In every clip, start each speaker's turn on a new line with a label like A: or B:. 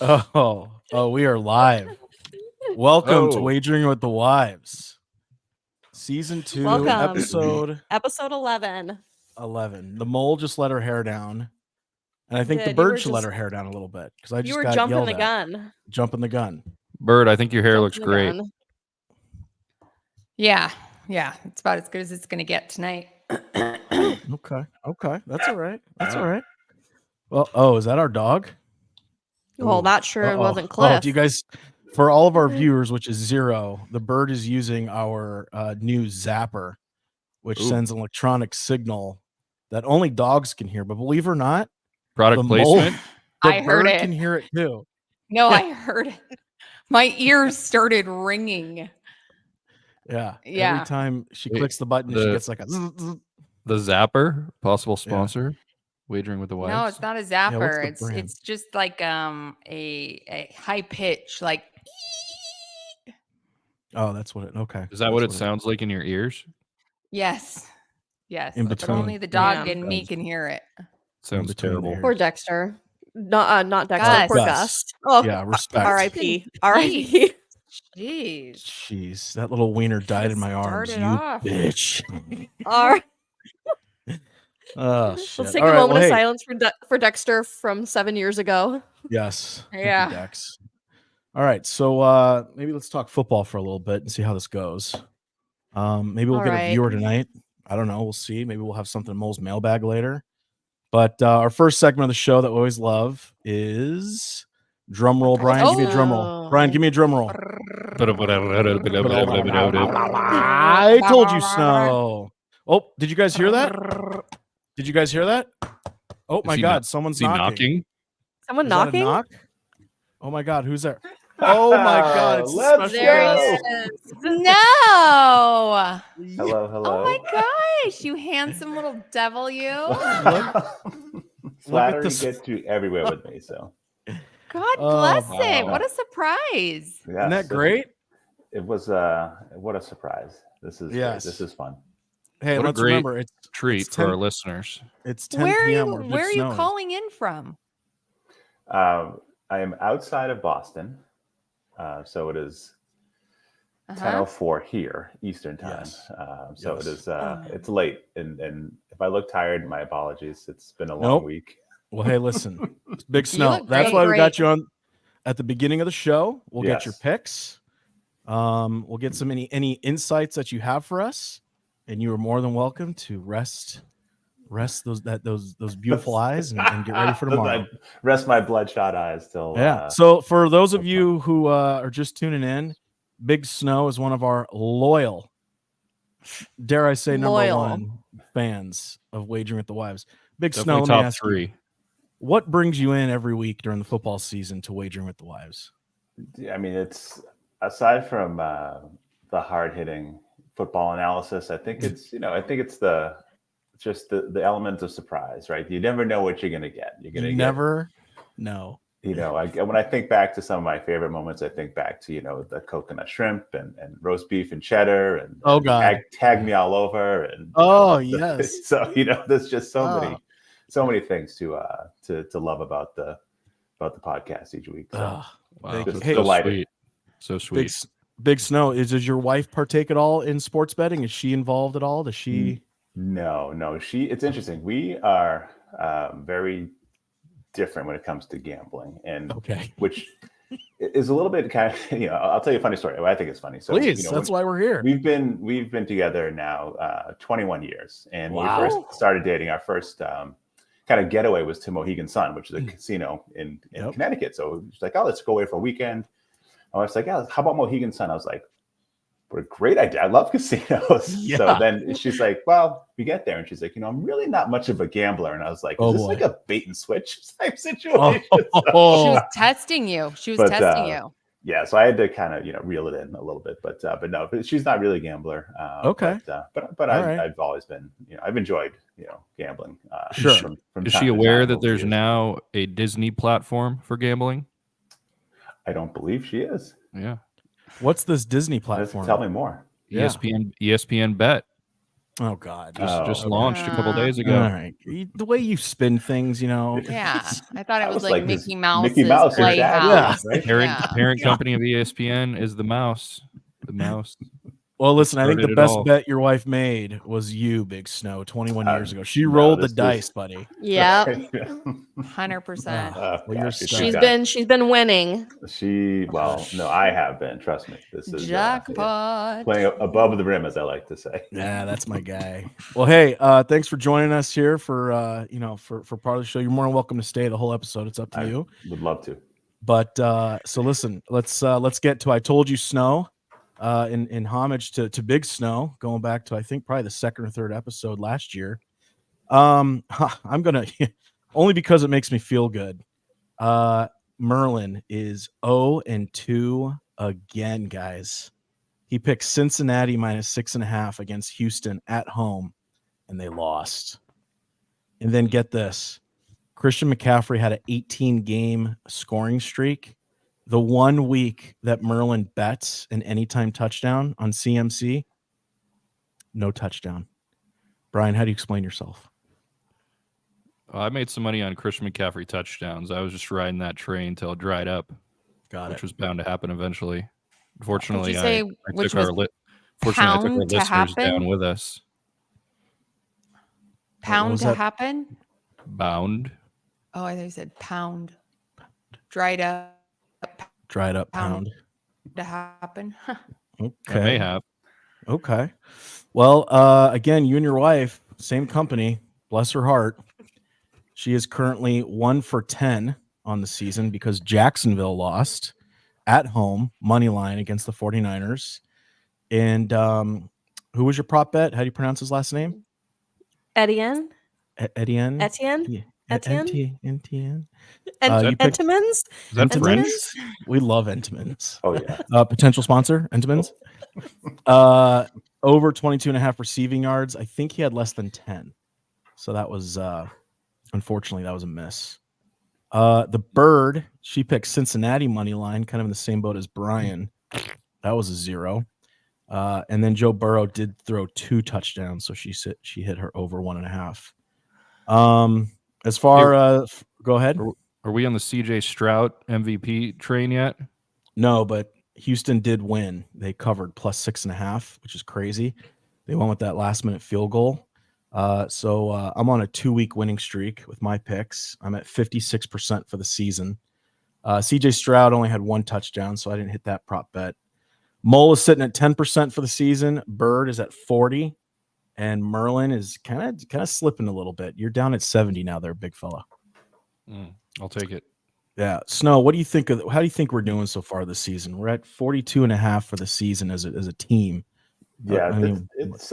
A: We are live. Welcome to
B: Oh.
A: Wagering with the Wives. Season 2,
C: Welcome.
A: episode
C: 11.
A: 11. The mole just let her hair down. And I think the
C: Did. You
A: bird
C: were
A: should let
C: just-
A: her hair down a little bit because I
C: You
A: just
C: were
A: got
C: jumping
A: yelled
C: the
A: at.
C: gun.
A: Jumping the gun.
B: Bird, I think your hair
C: Jumping
B: looks
C: the
B: great.
C: gun.
D: Yeah. It's about as good as it's going to get tonight.
A: Okay. That's all right. All right. Well, is that our dog?
C: Well,
A: Ooh.
C: not sure it
A: Uh-oh.
C: wasn't Cliff.
A: Do you guys, for all of our viewers, which is 0, the bird is using our new zapper, which sends an electronic signal that only dogs can hear. But believe it or not,
B: Product
A: the
B: placement.
D: I heard
A: bird
D: it.
A: can hear it too.
D: No, I heard it. My ears started ringing.
A: Yeah.
D: Yeah.
A: Every time she
B: Wait,
A: clicks the button, she gets like a zzz, zzz.
B: The Zapper, possible sponsor. Wagering with the Wives.
D: No, it's not a
A: what's
D: zapper.
A: the brand?
D: It's just like a high pitch, like.
A: Oh, that's what it. Okay.
B: Is that what it sounds like in your ears?
D: Yes.
A: In
D: But
A: between.
D: only the dog
C: Yeah.
D: and me can hear it.
B: Sounds
A: between
B: terrible.
A: there.
C: Poor Dexter. Not Dexter.
D: Gus.
C: Poor Gus. Oh,
A: Yeah, respect.
C: R.I.P. R.I.P.
D: Jeez.
A: Jeez, that little wiener died in my arms.
D: Started
A: You
D: off.
A: bitch.
C: R.
A: Oh shit.
C: Let's take
A: All
C: a
A: right,
C: moment
A: well,
C: of
A: hey.
C: silence for Dexter from 7 years ago.
A: Yes. Thank you,
D: Yeah.
A: Dex. All right, so maybe let's talk football for a little bit and see how this goes. Maybe we'll
C: All
A: get a
C: right.
A: viewer tonight. I don't know. We'll see. Maybe we'll have something in Mole's mailbag later. But our first segment of the show that we always love is drum roll. Brian, give me a drum roll.
C: Oh.
A: Brian, give me a drum roll. I told you so. Oh, did you guys hear that? Oh my God, someone's
B: Is he knocking?
C: Someone
A: Is that a
C: knocking?
A: knock? Oh my God, who's there? Oh my God, it's a
E: Let's
A: special
D: There
A: guest.
D: he is. No.
E: Hello.
D: Oh my gosh, you handsome little devil, you.
E: Flattery
A: this.
E: gets you everywhere with me. So
D: God
A: Oh,
D: bless
E: wow.
D: it. What a surprise.
A: Isn't that great?
E: It was what a surprise. This is
A: Yes.
E: This is fun.
A: Hey,
B: What a
A: let's
B: great
A: remember it's
B: Treat
A: it's
B: for
A: 10
B: our listeners.
A: It's 10
D: Where are
A: p.m.
D: you
A: where Big
D: where are you
A: Snow is.
D: calling in from?
E: I am outside of Boston, so it is 10:04 here Eastern time.
A: Yes.
E: So
A: Yes.
E: it is. It's late, and if I look tired, my apologies. It's been a long
A: Nope.
E: week.
A: Well, hey, listen, Big
D: You
A: Snow.
D: look
A: That's
D: great.
A: why we got
D: Great.
A: you on at the beginning of the show. We'll get your
E: Yes.
A: picks. We'll get some any insights that you have for us, and you are more than welcome to rest those beautiful eyes and get ready for tomorrow.
E: Rest my bloodshot eyes till.
A: Yeah. So for those of you who are just tuning in, Big Snow is one of our loyal, dare I say, number
C: Loyal.
A: one fans of Wagering with the Wives. Big Snow,
B: Definitely
A: let me
B: top
A: ask you,
B: 3.
A: what brings you in every week during the football season to Wagering with the Wives?
E: I mean, it's aside from the hard hitting football analysis. I think it's just the element of surprise, right? You never know what you're going to get. You're going to
A: never know.
E: When I think back to some of my favorite moments, I think back to the coconut shrimp and roast beef and cheddar and
A: Oh God,
E: tag me all over and
A: yes.
E: So there's just so many things to love about the podcast each week. So
B: Wow.
E: just
A: Hey,
E: delighted.
B: So sweet.
A: Big Snow, does your wife partake at all in sports betting? Is she involved at all? Does she?
E: No. It's interesting. We are very different when it comes to gambling, and which is a little bit kind of I'll tell you a funny story. I think it's funny. So
A: please, that's why we're here.
E: We've been together now 21 years, and
A: Wow.
E: when we first started dating, our first kind of getaway was to Mohegan Sun, which is a casino in Connecticut. So she's like, oh, let's go away for a weekend. I was like, yeah, how about Mohegan Sun? I was like, what a great idea. I love casinos.
A: Yeah.
E: So then she's like, well, we get there. And she's like, I'm really not much of a gambler. And I was like, is this like a bait and switch type situation?
D: She was testing you. Testing you.
E: Yeah. So I had to kind of, reel it in a little bit, but no, she's not really a gambler. But I've always been, I've enjoyed, gambling.
A: Sure.
E: From
B: Is
E: time
B: she
E: to
B: aware
E: time
B: that
E: over
B: there's
E: the years.
B: now a Disney platform for gambling?
E: I don't believe she is.
B: Yeah.
A: What's this Disney platform?
E: Tell me more.
B: ESPN Bet.
A: Oh God.
B: Just
E: okay.
B: launched a couple days ago.
A: All right. The way you spin things,
D: Yeah, I thought it
E: I
D: was
E: was
D: like
E: like, this
D: Mickey Mouse's
E: Mickey Mouse or
D: Playhouse.
E: Shaggy, right?
B: Parent company of ESPN is the mouse. The mouse.
A: Well, listen, I think the
B: Started it
A: best
B: all.
A: bet your wife made was you, Big Snow, 21 years ago. She
E: no,
A: rolled the
E: this was-
A: dice, buddy.
C: Yeah.
D: 100%.
A: Ah, well, you're
E: gosh,
A: stuck.
C: She's been winning.
E: No, I have been. Trust me. This is
D: Jackpot.
E: playing above the rim, as I like to say.
A: Yeah, that's my guy. Well, hey, thanks for joining us here for for part of the show. You're more than welcome to stay the whole episode. It's up to you.
E: Would love to.
A: But so listen, let's get to I Told You Snow. In homage to Big Snow, going back to I think probably the second or third episode last year. I'm gonna only because it makes me feel good. Merlin is 0-2 again, guys. He picked Cincinnati -6.5 against Houston at home, and they lost. And then get this: Christian McCaffrey had an 18-game scoring streak. The 1 week that Merlin bets an anytime touchdown on CMC, no touchdown. Brian, how do you explain yourself?
B: I made some money on Christian McCaffrey touchdowns. I was just riding that train till it dried up, which was bound to happen eventually. Unfortunately, I
D: which
B: took our
D: was
B: fortunately I took our
D: pound to
B: listeners
D: happen?
B: down with us.
D: Pound
A: was
D: to
A: that?
D: happen?
B: Bound.
D: Oh, I thought you said pound. Dried up
A: Pound.
D: to happen.
A: Okay.
B: I may have.
A: Okay. Well, again, you and your wife, same company, bless her heart. She is currently 1 for 10 on the season because Jacksonville lost at home, money line against the 49ers. And who was your prop bet? How do you pronounce his last name?
C: Etienne?
A: Etienne?
C: Etienne?
A: Yeah.
C: Etienne?
A: Etienne.
C: And
A: you picked-
C: Entenmann's?
B: Is that
C: Entenmann's?
B: French?
A: We love Entenmann's.
E: Oh yeah.
A: Potential sponsor, Entenmann's. Over 22.5 receiving yards. I think he had less than 10. So that was unfortunately that was a miss. The Bird, she picked Cincinnati money line, kind of in the same boat as Brian. That was a 0. And then Joe Burrow did throw 2 touchdowns, so she hit her over 1.5. As far go ahead.
B: Are we on the CJ Stroud MVP train yet?
A: No, but Houston did win. They covered +6.5, which is crazy. They won with that last minute field goal. So I'm on a 2-week winning streak with my picks. I'm at 56% for the season. CJ Stroud only had 1 touchdown, so I didn't hit that prop bet. Mole is sitting at 10% for the season. Bird is at 40, and Merlin is kind of slipping a little bit. You're down at 70 now, there, big fella.
B: I'll take it.
A: Yeah, Snow. What do you think of? How do you think we're doing so far this season? We're at 42.5 for the season as a team.
E: Yeah,
A: I mean,
E: it's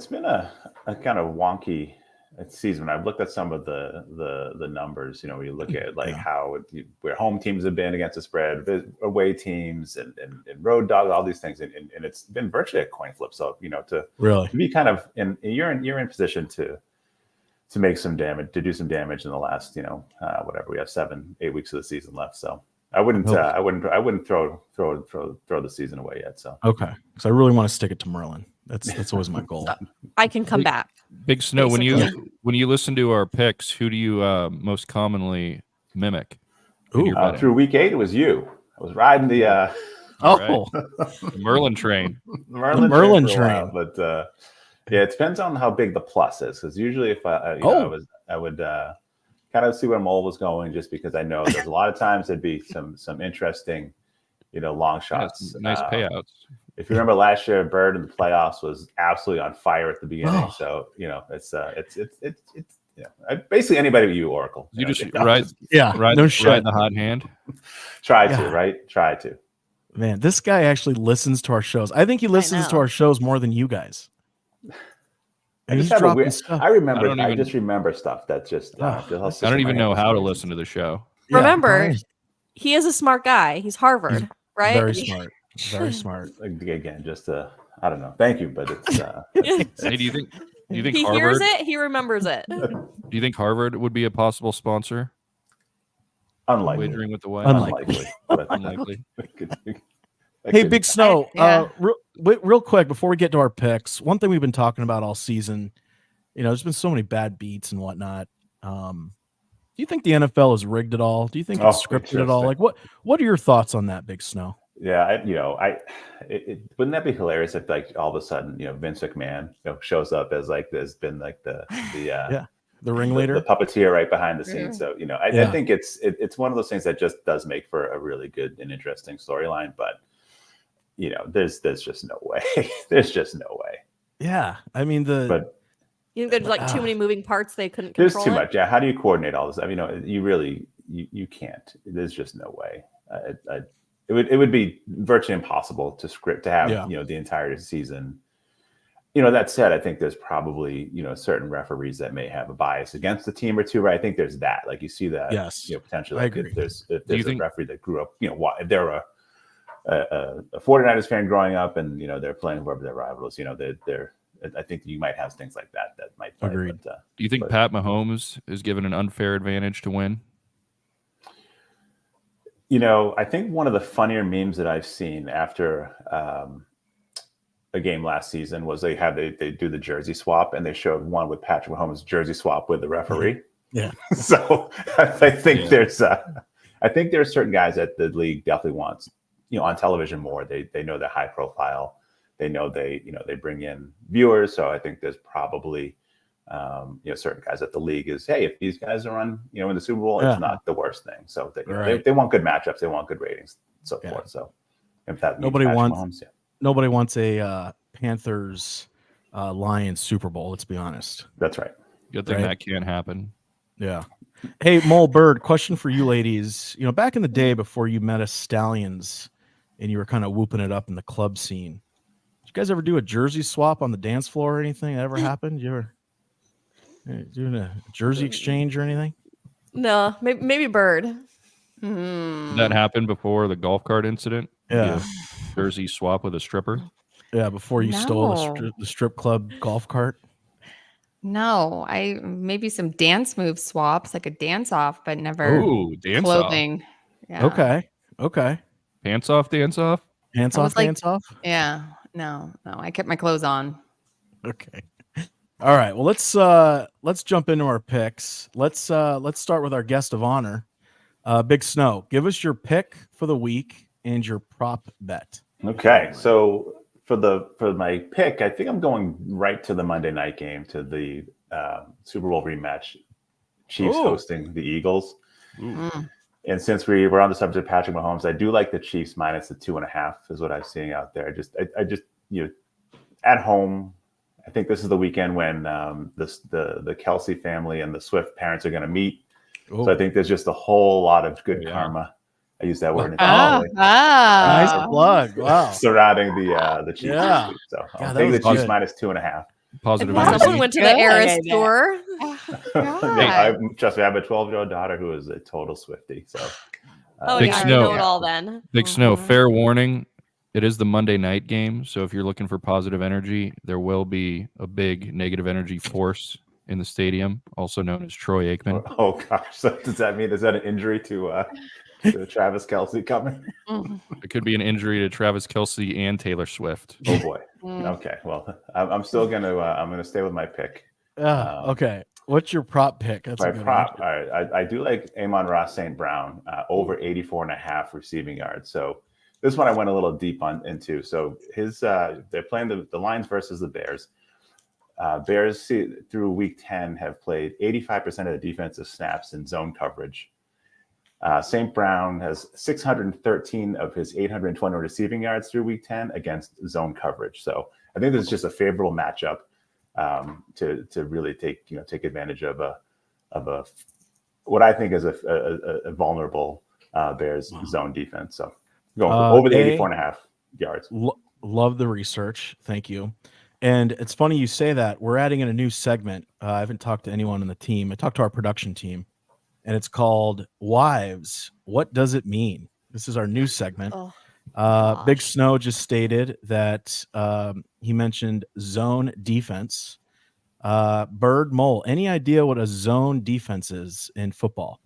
E: been a kind of wonky season. I've looked at some of the numbers. You know, when you look at how where home teams have been against the spread, away teams, and road dogs, all these things, and it's been virtually a coin flip. So to be kind of you're in position to make some damage, to do some damage in the last whatever, we have 7-8 weeks of the season left. So I wouldn't throw the season away yet. So
A: okay, because I really want to stick it to Merlin. That's always my goal.
C: I can come back.
B: Big Snow,
C: Basically.
B: when you listen to our picks, who do you most commonly mimic?
E: Through week 8, it was you. I was riding the
B: Merlin train.
E: Merlin train. But yeah, it depends on how big the plus is. Because usually, if I would kind of see where Mole was going, just because I know there's a lot of times there'd be some interesting, long shots,
B: nice payouts.
E: If you remember last year, Bird in the playoffs was absolutely on fire at the beginning. So it's basically anybody but you, Oracle.
B: You just
E: ride
B: the hot hand.
E: Try to.
A: Man, this guy actually listens to our shows. I think he listens to our shows more than you guys.
E: I just remember stuff that's just.
B: I don't even know how to listen to the show.
C: Remember, he is a smart guy. He's Harvard, right?
A: Very smart. Very smart.
E: Again, just I don't know. Thank you, but it's.
B: Hey, do you think
C: he
B: Harvard
C: hears it? He remembers it.
B: Do you think Harvard would be a possible sponsor?
E: Unlikely.
B: Wagering with the Wild.
A: Unlikely.
B: Unlikely.
A: Hey, Big Snow. real quick before we get to our picks, one thing we've been talking about all season, there's been so many bad beats and whatnot. Do you think the NFL is rigged at all? Do you think it's scripted at all? Like, what are your thoughts on that, Big Snow?
E: Yeah, wouldn't that be hilarious if like all of a sudden, Vince McMahon, shows up as like there's been like the
A: ringleader,
E: the puppeteer right behind the scenes. So I think it's one of those things that just does make for a really good and interesting storyline. But there's just no way. There's just no way.
A: Yeah, I mean
C: you think there's like too many moving parts they couldn't
E: control?
C: There's
E: too much. Yeah, how do you coordinate all this? I mean, you really you can't. There's just no way. It would be virtually impossible to have the entire season. That said, I think there's probably certain referees that may have a bias against the team or two, right? I think there's that. Like you see that, potentially. Like if there's a referee that grew up, if they're a 49ers fan growing up and they're playing whoever their rival is, they're I think you might have things like that might play.
A: Agreed.
E: But,
B: do you think Pat Mahomes is given an unfair advantage to win?
E: I think one of the funnier memes that I've seen after a game last season was they do the jersey swap, and they showed one with Patrick Mahomes' jersey swap with the referee.
A: Yeah.
E: So I think there's certain guys that the league definitely wants, on television more. They know they're high profile. They know they bring in viewers. So I think there's probably certain guys that the league is, hey, if these guys are on, in the Super Bowl, it's not the worst thing. So they want good matchups, they want good ratings, so forth. So if that
A: nobody wants a Panthers Lions Super Bowl. Let's be honest.
E: That's right.
B: Good thing that can't happen.
A: Yeah. Hey, Mole Bird, question for you ladies. Back in the day before you met us Stallions and you were kind of whooping it up in the club scene, did you guys ever do a jersey swap on the dance floor or anything? That ever happened? You ever doing a jersey exchange or anything?
C: No, maybe Bird.
B: That happened before the golf cart incident.
A: Yeah.
B: Jersey swap with a stripper.
A: Yeah, before you stole the strip club golf cart.
D: No, maybe some dance move swaps, like a dance off, but never
B: dance
D: clothing.
B: Off.
D: Yeah.
B: Okay. Pants off, dance off.
A: Pants off, dance off.
D: Yeah. No. I kept my clothes on.
A: Okay. All right. Well, let's jump into our picks. Let's start with our guest of honor, Big Snow. Give us your pick for the week and your prop bet.
E: Okay. So for my pick, I think I'm going right to the Monday night game, to the Super Bowl rematch, Chiefs hosting the Eagles. And since we were on the subject of Patrick Mahomes, I do like the Chiefs minus the 2.5 is what I'm seeing out there. I just at home. I think this is the weekend when the Kelsey family and the Swift parents are going to meet. So I think there's just a whole lot of good karma. I use that word.
A: Nice plug. Wow.
E: Surrounding the Chiefs.
A: Yeah.
E: This week. So I think the Chiefs minus 2.5.
B: Positive.
C: Someone went to the Eras tour.
E: Trust me, I have a 12-year-old daughter who is a total Swiftie. So.
B: Big
C: I
B: Snow.
C: know it all then.
B: Big Snow. Fair warning. It is the Monday night game, so if you're looking for positive energy, there will be a big negative energy force in the stadium, also known as Troy Aikman.
E: Oh gosh, so does that mean is that an injury to Travis Kelce coming?
B: It could be an injury to Travis Kelce and Taylor Swift.
E: Oh boy. Okay, well, I'm still gonna stay with my pick.
A: Okay. What's your prop pick? That's
E: my prop. All right, I do like Amon-Ra St. Brown over 84.5 receiving yards. So. This one I went a little deep into. So they're playing the Lions versus the Bears. Bears through week 10 have played 85% of the defensive snaps in zone coverage. St. Brown has 613 of his 820 receiving yards through week 10 against zone coverage. So I think this is just a favorable matchup to really take advantage of a what I think is a vulnerable Bears zone defense. So. Going over the 84.5 yards.
A: Love the research. Thank you. And it's funny you say that. We're adding in a new segment. I haven't talked to anyone on the team. I talked to our production team, and it's called Wives. What does it mean? This is our new segment. Big Snow just stated that he mentioned zone defense. Bird, Mole, any idea what a zone defense is in football?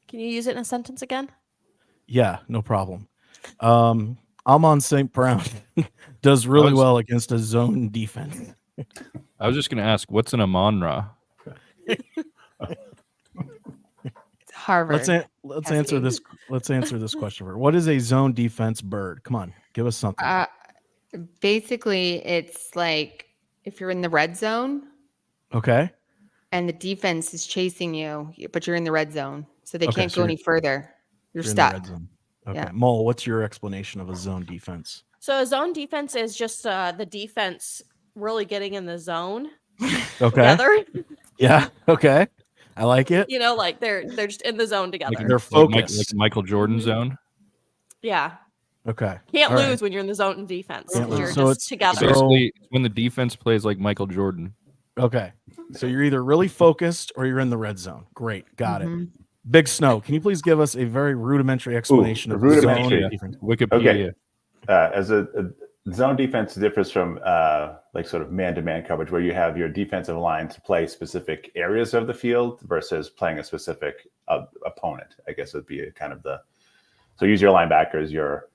A: Can
C: you use it in a sentence again?
A: Yeah, no problem. I'll Amon St. Brown does really
B: was-
A: well against a zone defense.
B: I was just going to ask, what's an Amon-Ra?
D: It's Harvard.
A: Let's answer this. Let's answer this question first. What is a zone defense bird? Come on, give us something.
D: Basically, it's like if you're in the red zone
A: Okay.
D: and the defense is chasing you, but you're in the red zone, so they
A: Okay,
D: can't
A: so
D: go
A: you're-
D: any further. You're
A: in the
D: stuck.
A: red zone. Okay.
D: Yeah.
A: Mole, what's your explanation of a zone defense?
C: So a zone defense is just the defense really getting in the zone
A: Okay.
C: together.
A: Yeah. Okay. I like it.
C: You know, like they're just in the zone together.
A: They're focused.
B: Like Michael Jordan
C: Mhm.
B: zone.
C: Yeah.
A: Okay.
C: Can't
A: All
C: lose
A: right.
C: when you're in the zone in defense.
A: Can't lose.
C: You're
A: So
C: just together.
A: So-
B: Basically, it's when the defense plays like Michael Jordan.
A: Okay. So you're either really focused or you're in the red zone. Great. Got it.
D: Mhm.
A: Big Snow, can you please give us a very rudimentary explanation of
E: rudimentary.
A: zone defense?
B: Wikipedia.
E: As a zone defense differs from like sort of man-to-man coverage, where you have your defensive line to play specific areas of the field versus playing a specific opponent. I guess would be kind of the so use your linebackers, your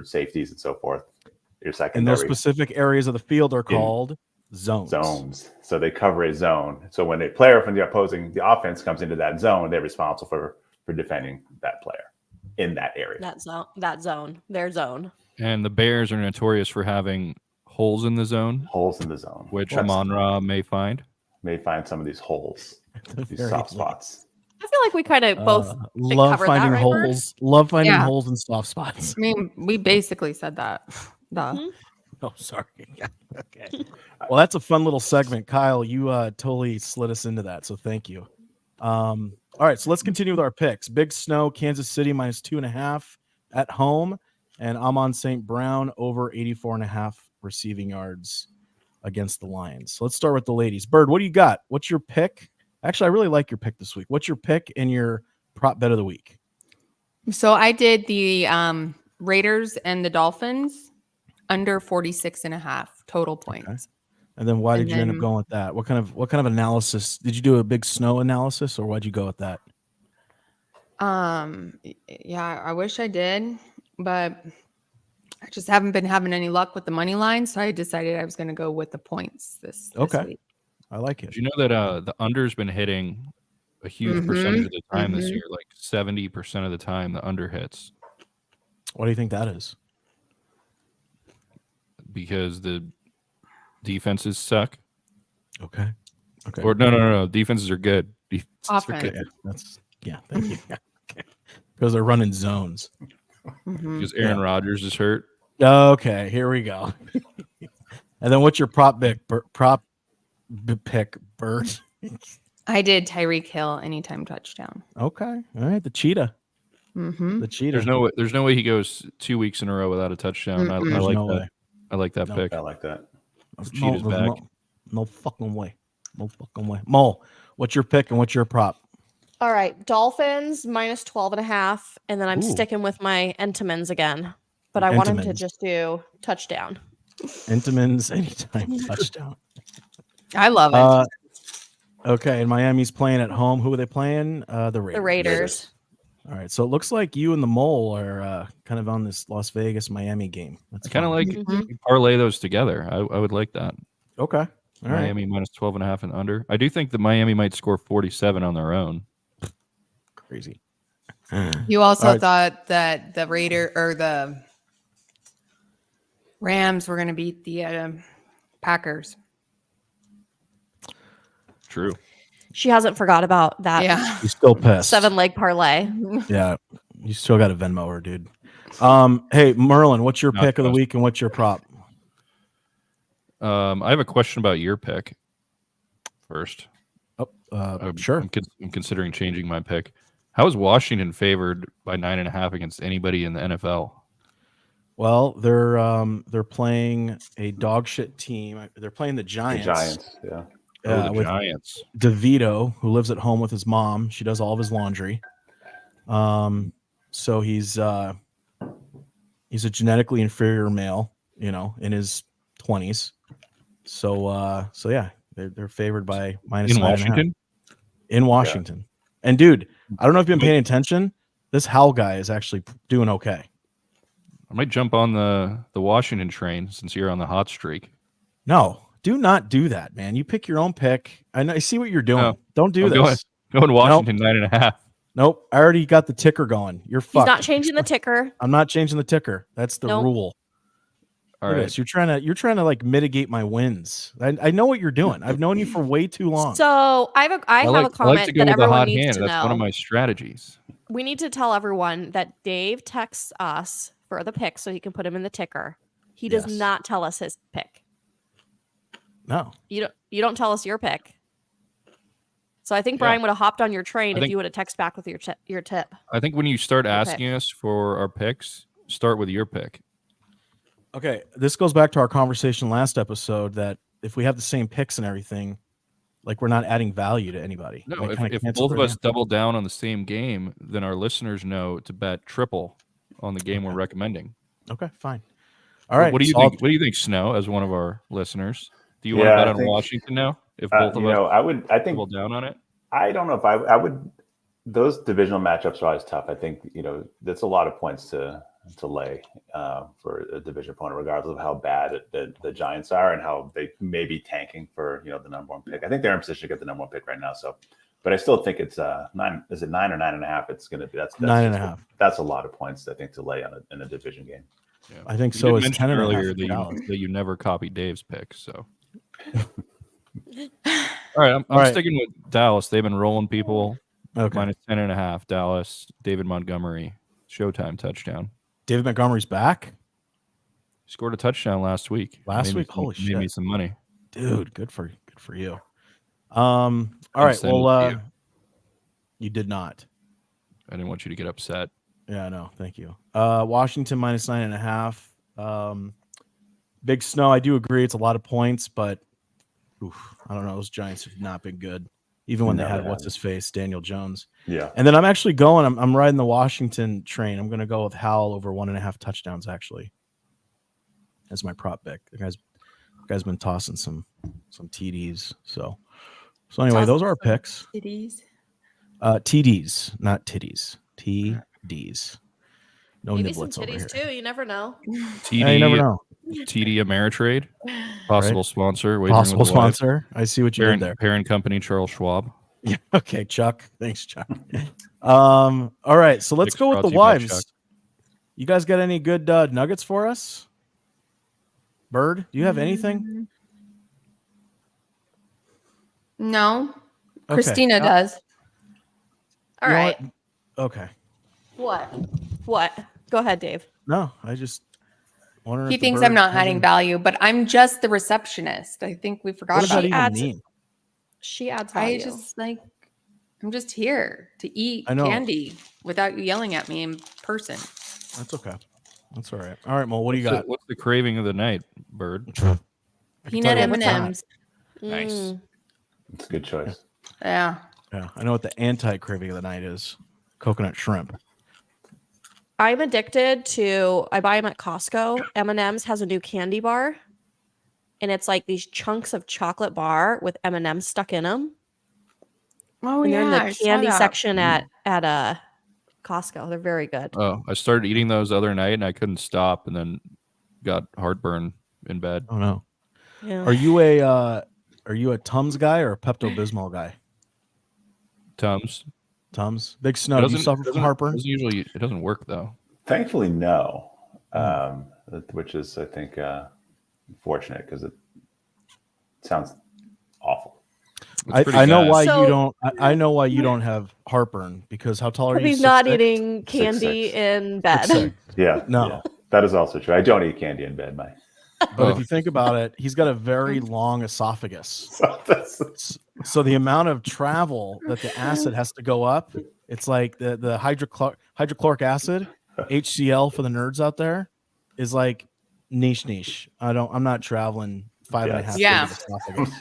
E: safeties, and so forth. Your
A: And
E: secondary
A: those specific areas of the field are called zones.
E: zones. So they cover a zone. So when a player from the offense comes into that zone, they're responsible for defending that player in that area.
C: Their zone.
B: And the Bears are notorious for having holes in the zone,
E: Holes in the zone,
B: which
E: That's-
B: Amon-Ra may find.
E: may find some of these holes, these soft spots.
C: I feel like we kind of both
A: love
C: covered
A: finding
C: that, right, Bert?
A: holes. Love finding
D: Yeah.
A: holes and soft spots.
D: I mean, we basically said that. Duh.
C: Mhm.
A: Oh, sorry. Okay. Well, that's a fun little segment, Kyle. You totally slid us into that, so thank you. All right, so let's continue with our picks. Big Snow, Kansas City -2.5 at home, and Amon St. Brown over 84.5 receiving yards against the Lions. So let's start with the ladies. Bird, what do you got? What's your pick? Actually, I really like your pick this week. What's your pick and your prop bet of the week?
D: So I did the Raiders and the Dolphins under 46.5 total points.
A: And then why
D: And
A: did you end up
D: then-
A: going with that? What kind of analysis did you do? A Big Snow analysis, or why'd you go with that?
D: Yeah, I wish I did, but I just haven't been having any luck with the money line, so I decided I was going to go with the points this
A: Okay.
D: week.
A: I like it.
B: Did you know that the under's been hitting a huge
D: Mhm,
B: percentage of the time this
D: mhm.
B: year? Like 70% of the time, the under hits
A: What do you think that is?
B: because the defenses suck.
A: Okay. Okay.
B: Or no. Defenses are good. Defenses are
D: Offense.
B: good.
A: Thank you. Okay. Because they're running zones.
D: Mhm.
B: Because Aaron Rodgers is hurt.
A: Okay, here we go. And then what's your prop pick? Bert.
D: I did Tyreek Hill anytime touchdown.
A: Okay. All right. The cheetah.
D: Mm-hmm.
A: The cheetah.
B: There's no way he goes 2 weeks in a row without a touchdown. I
A: There's
B: like
A: no
B: that.
A: way.
B: I like that
A: No.
B: pick.
E: I like that.
B: Cheetah's back.
A: No fucking way. No fucking way. Mo, what's your pick and what's your prop?
C: All right, Dolphins -12.5, and then I'm
A: Ooh.
C: sticking with my Entenmann's again. But I want him to
A: Entenmann's.
C: just do touchdown.
A: Entenmann's anytime touchdown.
D: I love it.
A: Okay, and Miami's playing at home. Who are they playing? The Raiders.
C: The Raiders.
A: All right, so it looks like you and the Mole are kind of on this Las Vegas Miami game. That's
B: I kind of
A: fun.
B: like
C: Mhm.
B: parlay those together. I would like that.
A: Okay. All right.
B: Miami -12.5 and under. I do think that Miami might score 47 on their own.
A: Crazy.
D: You also
A: All right.
D: thought that the Raider or the Rams were going to beat the Packers.
B: True.
C: She hasn't forgot about that
D: Yeah.
A: He's still pissed.
C: 7-leg parlay.
A: Yeah. You still got a Venmo her, dude. Hey, Merlin, what's your
B: Not
A: pick of the
B: trust.
A: week and what's your prop?
B: I have a question about your pick first.
A: Sure.
B: I'm considering changing my pick. How is Washington favored by 9.5 against anybody in the NFL?
A: Well, they're playing a dog shit team. They're playing the
E: The
A: Giants.
E: Giants, yeah.
B: The
A: with
B: Giants.
A: DeVito, who lives at home with his mom. She does all of his laundry. So he's a genetically inferior male, in his 20s. So yeah, they're favored by minus
B: In
A: 9.5.
B: Washington?
A: In Washington. And dude, I don't know if you've been paying attention. This Howell guy is actually doing okay.
B: I might jump on the Washington train since you're on the hot streak.
A: No, do not do that, man. You pick your own pick. I see what you're doing.
B: No,
A: Don't do
B: I'm
A: this.
B: Going Washington 9.5.
A: Nope. I already got the ticker going. You're fucked.
C: He's not changing the ticker.
A: I'm not changing the ticker. That's the
C: Nope.
A: rule.
B: All
A: Look at
B: right.
A: this. You're trying to like mitigate my wins. I know what you're doing. I've known you for way too long.
C: So I have a
B: I
C: comment
B: like to go
C: that
B: with the
C: everyone
B: hot
C: needs
B: hand.
C: to
B: That's
C: know.
B: one of my strategies.
C: We need to tell everyone that Dave texts us for the pick so he can put him in the ticker. He does
A: Yes.
C: not tell us his pick.
A: No.
C: You don't tell us your pick. So I think
B: Yeah.
C: Brian would have hopped on your train
B: I
C: if
B: think-
C: you would have texted back with your tip.
B: I think when you start
C: Your
B: asking us for our picks, start with your pick.
A: Okay. This goes back to our conversation last episode that if we have the same picks and everything, like we're not adding value to anybody.
B: No,
A: And it kinda
B: if
A: cancels
B: both of
A: right
B: us
A: in.
B: double down on the same game, then our listeners know to bet triple on the game we're
A: Okay.
B: recommending.
A: Okay, fine. All right.
B: What do you
A: so I'll-
B: think? What do you think, Snow? As one of our listeners, do you want to
E: Yeah,
B: bet
E: I
B: on
E: think-
B: Washington now? If both of
E: You
B: us
E: know, I think
B: double down on it,
E: I don't know if I would. Those divisional matchups are always tough. I think that's a lot of points to lay for a division opponent, regardless of how bad the Giants are and how they may be tanking for the number one pick. I think they're in position to get the number one pick right now. So, but I still think it's 9. Is it 9 or 9.5? It's going to be that's
A: 9.5.
E: That's a lot of points I think to lay on in a division game.
B: yeah.
A: I think
B: You
A: so.
B: did
A: Is
B: mention
A: 10 and a half
B: earlier
A: for
B: that
A: Dallas.
B: you never copy Dave's picks. So, all right, I'm
A: All right.
B: sticking with Dallas. They've been rolling people.
A: Okay.
B: Minus 10.5. Dallas. David Montgomery. Showtime touchdown.
A: David Montgomery's back.
B: Scored a touchdown last week.
A: Last
B: Made me
A: week?
B: some-
A: Holy
B: Made me
A: shit.
B: some money.
A: Dude, good for you. All right.
B: send it
A: Well,
B: to you.
A: you did not.
B: I didn't want you to get upset.
A: Yeah, no, thank you. Washington minus 9.5. Big Snow. I do agree. It's a lot of points, but I don't know. Those Giants have not been good, even when
E: No,
A: they
E: they
A: had what's
E: haven't.
A: his face, Daniel Jones.
E: Yeah.
A: And then I'm actually going. I'm riding the Washington train. I'm going to go with Howell over 1.5 touchdowns. Actually, as my prop pick. The guy's been tossing some TDs. So anyway, those are our picks.
D: Titties.
A: TDs, not titties. TDs. No
C: Maybe some
A: niblets over here.
C: titties too. You never know.
B: TD,
A: Yeah, you never know.
B: TD Ameritrade. Possible sponsor. Wagering
A: Possible
B: with the Wives.
A: sponsor. I see what you did there.
B: Parent company Charles Schwab.
A: Yeah. Okay, Chuck. Thanks, Chuck. All right. So let's
B: Picks
A: go with
B: brought
A: the
B: to you by Chuck.
A: wives. You guys got any good nuggets for us? Bird, do you have anything?
D: No.
A: Okay.
D: Christina does.
C: All
A: You know
C: right.
A: what? Okay.
C: What? Go ahead, Dave.
A: No, I just wondering.
D: He
A: if the
D: thinks
A: bird
D: I'm not
A: has
D: adding
A: any-
D: value, but I'm just the receptionist. I think we forgot
A: What does
D: about
A: that
D: that.
A: even
C: adds-
A: mean?
C: She adds
D: I
C: value.
D: I'm just here to eat
A: I know.
D: candy without you yelling at me in person.
A: That's okay. That's all right. All right, Mo. What do you got?
B: What's the craving of the night, Bird?
A: I can
D: Peanut
A: tell you what it's not.
D: M&Ms.
B: Nice.
C: Mm.
E: It's a good choice.
D: Yeah.
A: Yeah, I know what the anti-craving of the night is. Coconut shrimp.
C: I'm addicted to. I buy them at Costco. M&M's has a new candy bar, and it's like these chunks of chocolate bar with M&M's stuck in them.
D: Oh,
C: And they're in
D: I
C: the
D: saw
C: candy
D: that.
C: section at Costco. They're very good.
B: Oh, I started eating those the other night and I couldn't stop, and then got heartburn in bed.
A: Oh no.
C: Yeah.
A: Are you a Tums guy or a Pepto Bismol guy?
B: Tums.
A: Tums. Big Snow. Do you suffer from heartburn?
B: It doesn't work though.
E: Thankfully, no. Which is, I think, fortunate because it sounds awful.
B: It's pretty
A: I know
B: bad.
A: why
C: So-
A: you don't. I know why you don't have heartburn because how tall are you?
C: He's not
A: 6'6"?
C: eating candy
E: 6'6".
C: in bed.
A: 6'6".
E: Yeah.
A: No.
E: yeah. That is also true. I don't eat candy in bed, Mike.
A: But if
B: Oh.
A: you think about it, he's got a very long esophagus.
E: So that's
A: So the amount of travel that the acid has to go up, it's like the hydrochloric acid, HCl for the nerds out there, is like niche. I'm not traveling 5.5
D: Yeah.
A: feet of esophagus,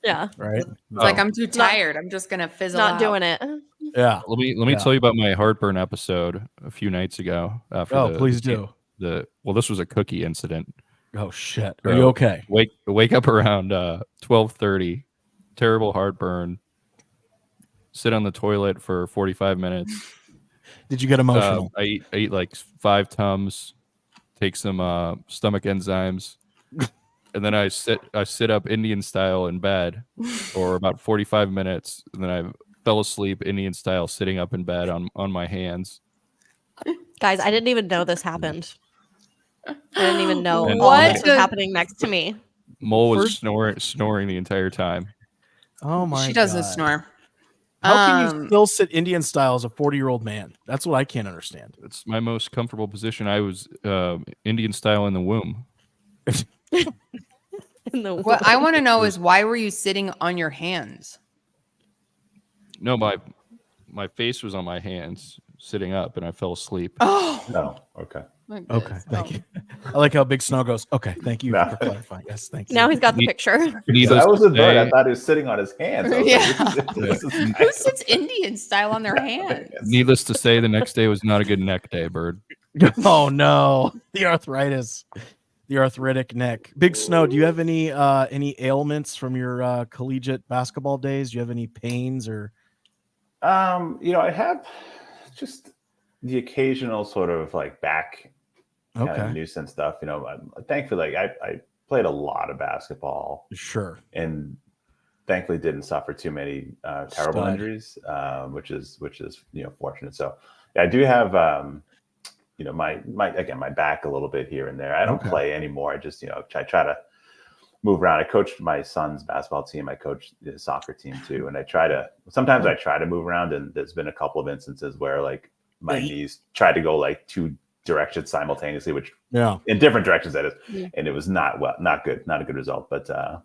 C: Yeah.
A: right?
D: It's like
B: Oh.
D: I'm too tired. I'm just gonna fizzle
C: Not
D: out.
C: doing it.
A: Yeah.
B: Let me
A: Yeah.
B: tell you about my heartburn episode a few nights ago. After
A: Oh, please do.
B: This was a cookie incident.
A: Oh shit. Are
B: Bro.
A: you okay?
B: Wake up around 12:30, terrible heartburn. Sit on the toilet for 45 minutes.
A: Did you get emotional?
B: I eat like 5 Tums, take some stomach enzymes, and then I sit up Indian style in bed for about 45 minutes, and then I fell asleep Indian style sitting up in bed on my hands.
C: Guys, I didn't even know this happened. I didn't even know
B: And
C: all
D: What
C: this was
D: the-
C: happening next to me.
B: Mole was
A: First-
B: snoring the entire time.
A: Oh my
D: She
A: god.
D: doesn't snore.
A: How can you still sit Indian style as a 40-year-old man? That's what I can't understand.
B: It's my most comfortable position. I was Indian style in the womb.
C: In the
D: What I want to know is why were you sitting on your hands?
B: No, my face was on my hands, sitting up, and I fell asleep.
D: Oh,
E: No. Okay.
D: my
A: Okay,
D: goodness.
A: thank
D: Oh.
A: you. I like how Big Snow goes. Okay, thank you
E: No.
A: for clarifying. Yes, thank you.
C: Now he's got the
B: Ne-
C: picture.
B: Needless
E: I was
B: to
E: a bird. I
B: say,
E: thought he was sitting on his hands. I was like, this is
D: Who
E: nice.
D: sits Indian style on their hands?
B: needless to say, the next day was not a good neck day, Bird.
A: Oh no, the arthritis, the arthritic neck. Big Snow, do you have any ailments from your collegiate basketball days? Do you have any pains or?
E: I have just the occasional sort of like back kind of
A: Okay,
E: nuisance stuff. Thankfully, like I played a lot of basketball
A: sure.
E: and thankfully didn't suffer too many terrible
A: Stud.
E: injuries, which is fortunate. So yeah, I do have my back a little bit here and there. I don't
A: Okay.
E: play anymore. I just I try to move around. I coached my son's basketball team. I coached the soccer team too, and I try to move around. And there's been a couple of instances where like my knees tried to go like two directions simultaneously, which
A: Yeah.
E: in different directions that is,
D: Yeah.
E: and it was not good, not a good result. But
A: At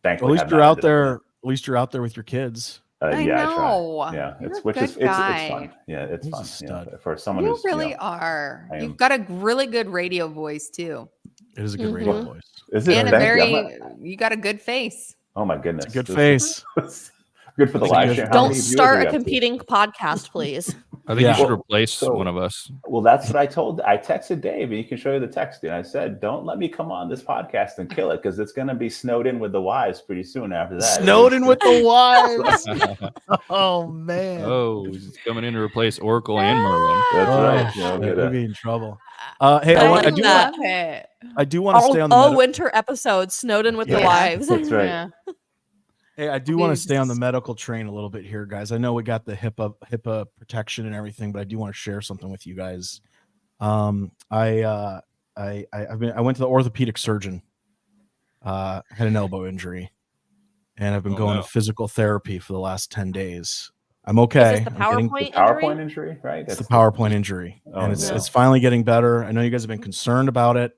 E: thankfully,
A: least
E: have
A: you're
E: not
A: out
E: ended up
A: there.
E: in
A: At least you're out there with your kids.
E: it.
D: I
E: Yeah,
D: know.
E: I try. Yeah,
D: You're
E: it's
D: a
E: which is
D: good
E: it's
D: guy.
E: fun. Yeah, it's
A: He's a
E: fun.
A: stud.
E: For someone
D: You
E: who's
D: really are.
E: I am.
D: You've got a really good radio voice too,
A: It is a good
C: Mhm.
A: radio voice.
E: is it?
D: and a
E: Thank you. I'm
D: very. You got a good face.
E: oh my goodness,
A: It's a good
E: This
A: face.
E: is good for the
A: It's a
E: live
A: good
E: stream.
A: face.
E: How
C: Don't
E: many viewers
C: start
E: we
C: a
E: up to?
C: competing podcast, please.
B: I think
A: Yeah.
B: you should
E: Well,
B: replace
E: so-
B: one of us.
E: Well, that's what I texted Dave, and he can show you the text. And I said, "Don't let me come on this podcast and kill it, because it's going to be snowed in with the wives pretty soon after that."
A: Snowden with the wives. Oh man.
B: Oh, he's coming in to replace Oracle and Merlin.
E: That's
A: Oh,
E: right.
A: shit,
E: Get
A: we'd
E: a-
A: be in trouble. Hey,
C: I
A: I
C: like
A: do
C: that.
A: want.
D: it.
A: I do want to stay on the.
C: All
A: medi-
C: winter episodes, Snowden with the
A: Yeah.
C: wives.
E: That's right.
D: Yeah.
A: Hey, I do want to stay on the
D: Jesus.
A: medical train a little bit here, guys. I know we got the HIPAA protection and everything, but I do want to share something with you guys. I went to the orthopedic surgeon. Had an elbow injury, and I've been
B: Oh,
A: going
B: no.
A: to physical therapy for the last 10 days. I'm okay.
C: Is this the
A: I'm getting-
C: PowerPoint
E: PowerPoint
C: injury?
E: injury, right?
A: It's the PowerPoint injury,
E: Oh,
A: and it's
E: no.
A: it's finally getting better. I know you guys have been concerned about it.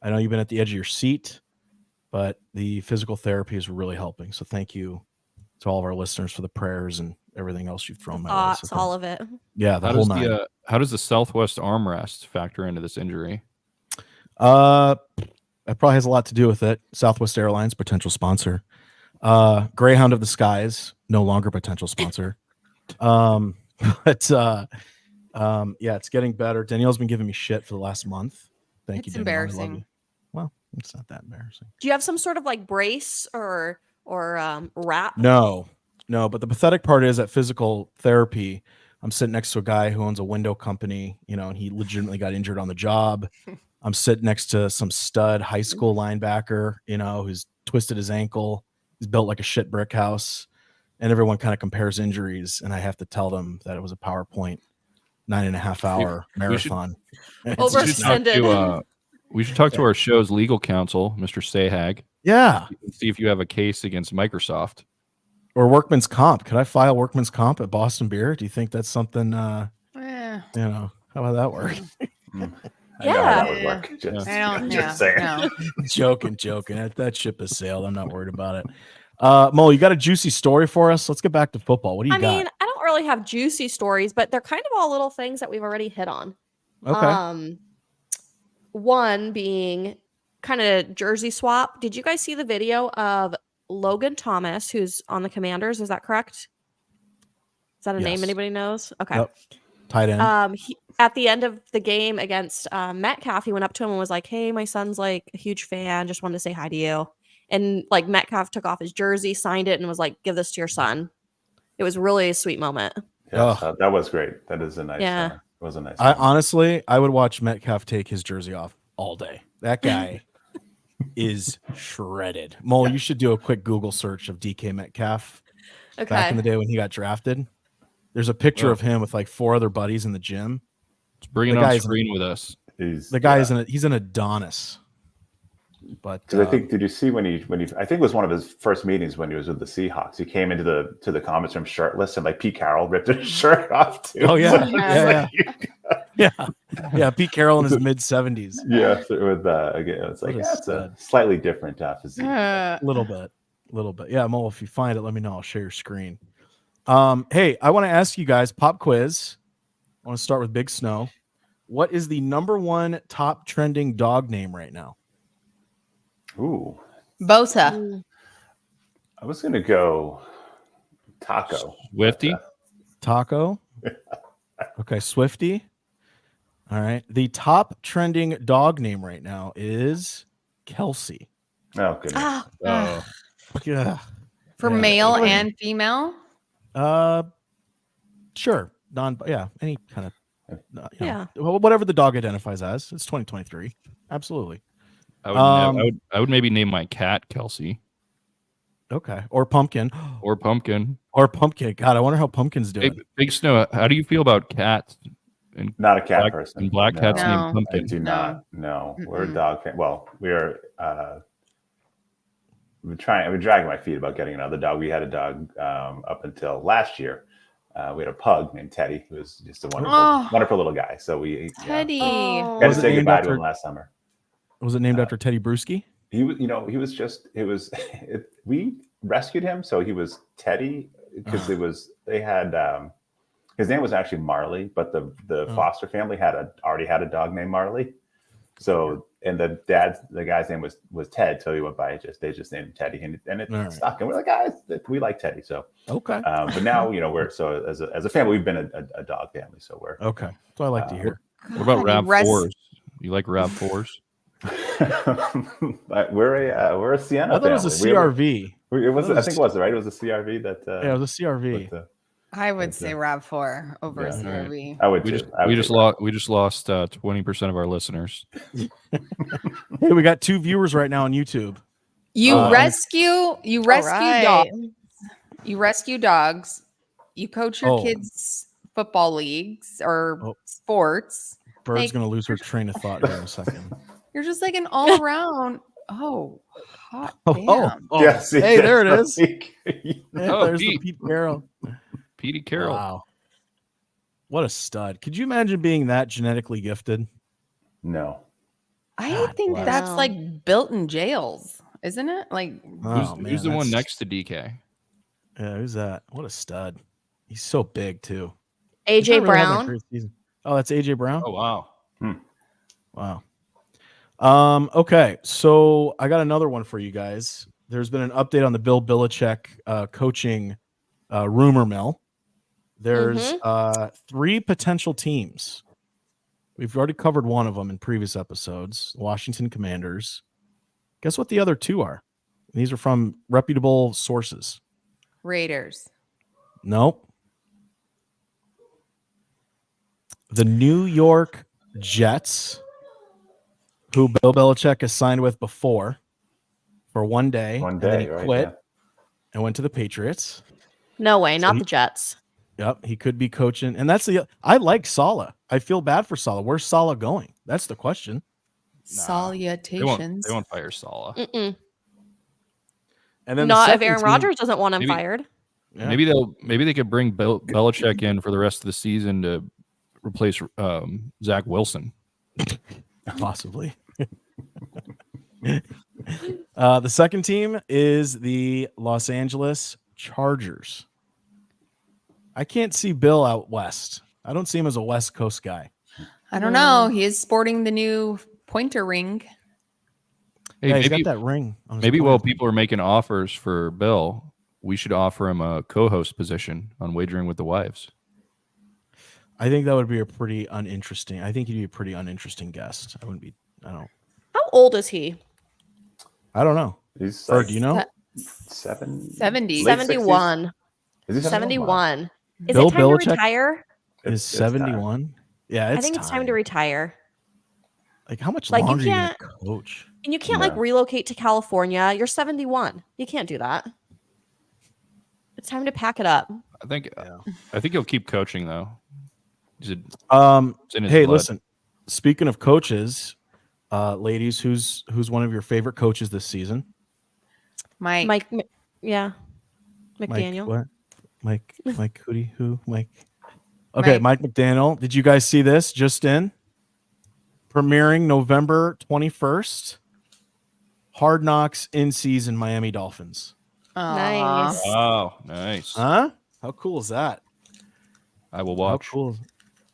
A: I know you've been at the edge of your seat, but the physical therapy is really helping. So thank you to all of our listeners for the prayers and everything else you've thrown my way.
C: Thoughts,
A: So
C: all of it.
A: yeah, the whole nine.
B: How does the Southwest armrest factor into this injury?
A: That probably has a lot to do with it. Southwest Airlines, potential sponsor. Greyhound of the Skies, no longer potential sponsor. But yeah, it's getting better. Danielle's been giving me shit for the last month. Thank
D: It's
A: you, Danielle. I love
D: embarrassing.
A: you. Well, it's not that embarrassing.
C: Do you have some sort of like brace or wrap?
A: No, but the pathetic part is at physical therapy, I'm sitting next to a guy who owns a window company, and he legitimately got injured on the job. I'm sitting next to some stud high school linebacker, who's twisted his ankle. He's built like a shit brick house, and everyone kind of compares injuries. And I have to tell them that it was a PowerPoint 9.5 hour marathon. It's just not-
C: Overextended.
B: We should talk to our show's legal counsel, Mr. Sahag,
A: yeah.
B: and see if you have a case against Microsoft.
A: Or workman's comp. Could I file workman's comp at Boston Beer? Do you think that's something,
D: Eh,
A: how about that work?
E: I know how that would work. Just,
D: I don't.
E: just saying.
D: No.
A: joking. That ship has sailed. I'm not worried about it. Mo, you got a juicy story for us? Let's get back to football. What do you
C: I
A: got?
C: mean, I don't really have juicy stories, but they're kind of all little things that we've already hit on.
A: Okay.
C: One being kind of jersey swap. Did you guys see the video of Logan Thomas, who's on the Commanders? Is that correct? Is that a name
A: Yes.
C: anybody knows? Okay.
A: Yep. Tight end.
C: At the end of the game against Metcalf, he went up to him and was like, "Hey, my son's like a huge fan. Just wanted to say hi to you." And like Metcalf took off his jersey, signed it, and was like, "Give this to your son." It was really a sweet moment.
E: Yeah,
A: Oh.
E: that was great. That is a nice.
C: Yeah.
E: It was a nice.
A: I honestly would watch Metcalf take his jersey off all day. That guy is shredded. Mo, you should do a quick Google search of DK Metcalf back in the day when he got drafted. There's a picture of him with like 4 other buddies in the gym.
B: Let's bring it on screen with us.
A: The guy he's an Adonis. But
E: I think, did you see when he I think it was one of his first meetings when he was with the Seahawks. He came into the comments room shirtless, and like Pete Carroll ripped his shirt off too.
A: Oh yeah, yeah. Pete Carroll in his mid 70s.
E: Yeah, with again, it's like that's a slightly different physique.
A: A little bit. Yeah, Mo, if you find it, let me know. I'll share your screen. Hey, I want to ask you guys pop quiz. I want to start with Big Snow. What is the #1 top trending dog name right now?
E: Ooh,
D: Bosa.
E: I was gonna go Taco.
B: Swifty.
A: Taco. Okay, Swifty. All right. The top trending dog name right now is Kelsey.
E: Oh goodness.
A: Yeah.
D: For male and female?
A: Sure. Any kind of whatever the dog identifies as. It's 2023. Absolutely.
B: I would maybe name my cat Kelsey.
A: Okay. Or Pumpkin.
B: Or Pumpkin.
A: God, I wonder how Pumpkin's doing.
B: Big Snow, how do you feel about cats? And
E: not a cat person.
B: And black cats named Pumpkin.
E: I do not. No, we're a dog fan. Well, we're I've been dragging my feet about getting another dog. We had a dog up until last year. We had a pug named Teddy, who was just a wonderful little guy. So we
D: Teddy
E: had to say goodbye to him last summer.
A: Was it named after Teddy Bruschi?
E: He was, we rescued him. So he was Teddy because they had, his name was actually Marley, but the foster family already had a dog named Marley. So, and the guy's name was Ted. So he went by, they just named him Teddy and it stuck. And we're like, guys, we like Teddy. So,
A: okay.
E: But now, we're, as a family, we've been a dog family. So we're,
A: okay. So I like to hear.
B: What about RAV4s? You like RAV4s?
E: we're a Sienna.
A: I thought it was a CRV.
E: I think it was right. It was a CRV that.
A: Yeah, it was a CRV.
D: I would say RAV4 over a CRV.
E: I would.
B: We just lost 20% of our listeners.
A: Hey, we got 2 viewers right now on YouTube.
D: You rescue dogs. You rescue dogs. You coach your kids' football leagues or sports.
A: Bird's gonna lose her train of thought here in a second.
D: You're just like an all around. Hot damn.
E: Yes.
A: Hey, there it is.
B: There's
A: the Pete Carroll.
B: Petey Carroll.
A: Wow. What a stud. Could you imagine being that genetically gifted?
E: No.
D: I think that's like built in jails, isn't it? Like
B: who's the one next to DK?
A: Yeah, who's that? What a stud. He's so big too.
C: AJ Brown.
A: Oh, that's AJ Brown?
B: Oh wow.
A: Wow. Okay, so I got another one for you guys. There's been an update on the Bill Belichick coaching rumor mill. There's 3 potential teams. We've already covered one of them in previous episodes, Washington Commanders. Guess what the other 2 are? These are from reputable sources.
D: Raiders.
A: Nope. The New York Jets, who Bill Belichick has signed with before for one day. And then he quit and went to the Patriots.
C: No way, not the Jets.
A: Yep, he could be coaching. And I like Saleh. I feel bad for Saleh. Where's Saleh going? That's the question.
D: Salutations.
B: They won't fire Saleh.
C: Mm-mm.
A: And then
C: not if Aaron Rodgers doesn't want him fired.
A: Yeah.
B: Maybe they could bring Belichick in for the rest of the season to replace Zach Wilson.
A: Possibly. The second team is the Los Angeles Chargers. I can't see Bill out west. I don't see him as a West Coast guy.
D: I don't know. He is sporting the new pointer ring.
B: Hey,
A: yeah, he's got that ring.
B: Maybe while people are making offers for Bill, we should offer him a co-host position on Wagering with the Wives.
A: I think that would be a pretty uninteresting. I think he'd be a pretty uninteresting guest. I don't.
C: How old is he?
A: I don't know.
E: He's
A: do you know?
D: 70.
C: 71.
E: Is he
C: 71? Is
A: Bill
C: it time
A: Belichick
C: to retire?
A: Is 71? Yeah,
C: I think it's time to retire.
A: Like, how much
C: Like, you
A: longer are you
C: can't-
A: gonna coach?
C: And you can't like
E: No.
C: relocate to California. You're 71. You can't do that. It's time to pack it up.
B: I think
A: Yeah.
B: he'll keep coaching though. It's in his
A: Hey,
B: blood.
A: listen. Speaking of coaches, ladies, who's one of your favorite coaches this season?
D: Mike.
C: Yeah. McDaniel.
A: Mike, what? Mike Hootie, who? Mike. Okay, Mike McDaniel. Did you guys see this just in? Premiering November 21st. Hard Knocks in season Miami Dolphins.
C: Nice.
B: Oh, nice.
A: Huh? How cool is that?
B: I will
A: How
B: watch.
A: cool.